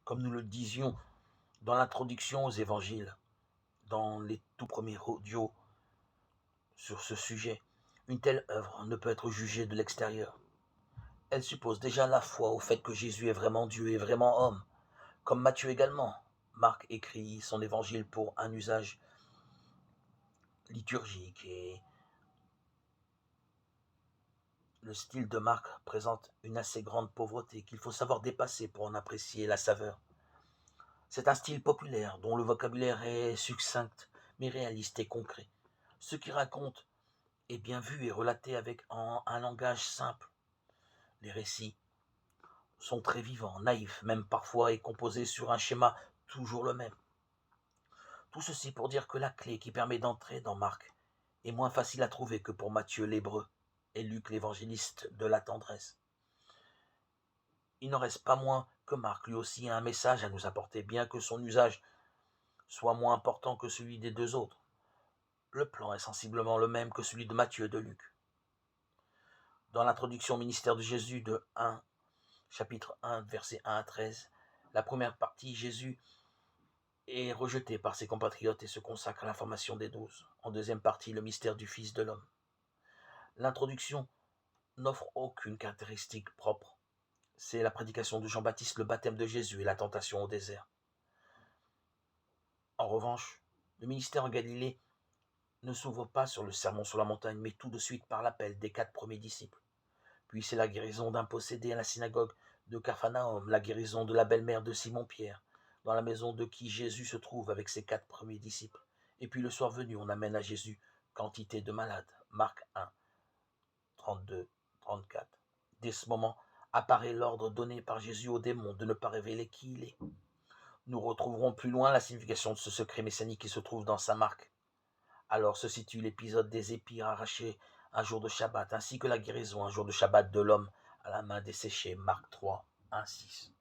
Comme nous le disions dans l'introduction aux évangiles, dans les tout premiers audios sur ce sujet, une telle œuvre ne peut être jugée de l'extérieur. Elle suppose déjà la foi au fait que Jésus est vraiment Dieu et vraiment homme, comme Matthieu également. Marc écrit son évangile pour un usage liturgique et le style de Marc présente une assez grande pauvreté qu'il faut savoir dépasser pour en apprécier la saveur. C'est un style populaire dont le vocabulaire est succinct mais réaliste et concret. Ce qui raconte est bien vu et relaté avec un langage simple. Les récits sont très vivants, naïfs même parfois et composés sur un schéma toujours le même. Tout ceci pour dire que la clé qui permet d'entrer dans Marc est moins facile à trouver que pour Matthieu l'hébreu et Luc l'évangéliste de la tendresse. Il n'en reste pas moins que Marc lui aussi a un message à nous apporter, bien que son usage soit moins important que celui des deux autres. Le plan est sensiblement le même que celui de Matthieu et de Luc. Dans l'introduction au ministère de Jésus de chapitre 1, versets 1 à 13, la première partie, Jésus est rejeté par ses compatriotes et se consacre à la formation des 12. En deuxième partie, le mystère du Fils de l'homme. L'introduction n'offre aucune caractéristique propre. C'est la prédication de Jean-Baptiste, le baptême de Jésus et la tentation au désert. En revanche, le ministère en Galilée ne s'ouvre pas sur le sermon sur la montagne, mais tout de suite par l'appel des 4 premiers disciples. Puis c'est la guérison d'un possédé à la synagogue de Capharnaüm, la guérison de la belle-mère de Simon-Pierre, dans la maison de qui Jésus se trouve avec ses 4 premiers disciples. Et puis le soir venu, on amène à Jésus quantité de malades. Marc 1, 32, 34. Dès ce moment apparaît l'ordre donné par Jésus aux démons de ne pas révéler qui il est. Nous retrouverons plus loin la signification de ce secret messianique qui se trouve dans saint Marc. Alors se situe l'épisode des épis arrachés un jour de Shabbat, ainsi que la guérison un jour de Shabbat de l'homme à la main desséchée. Marc 3, 1, 6.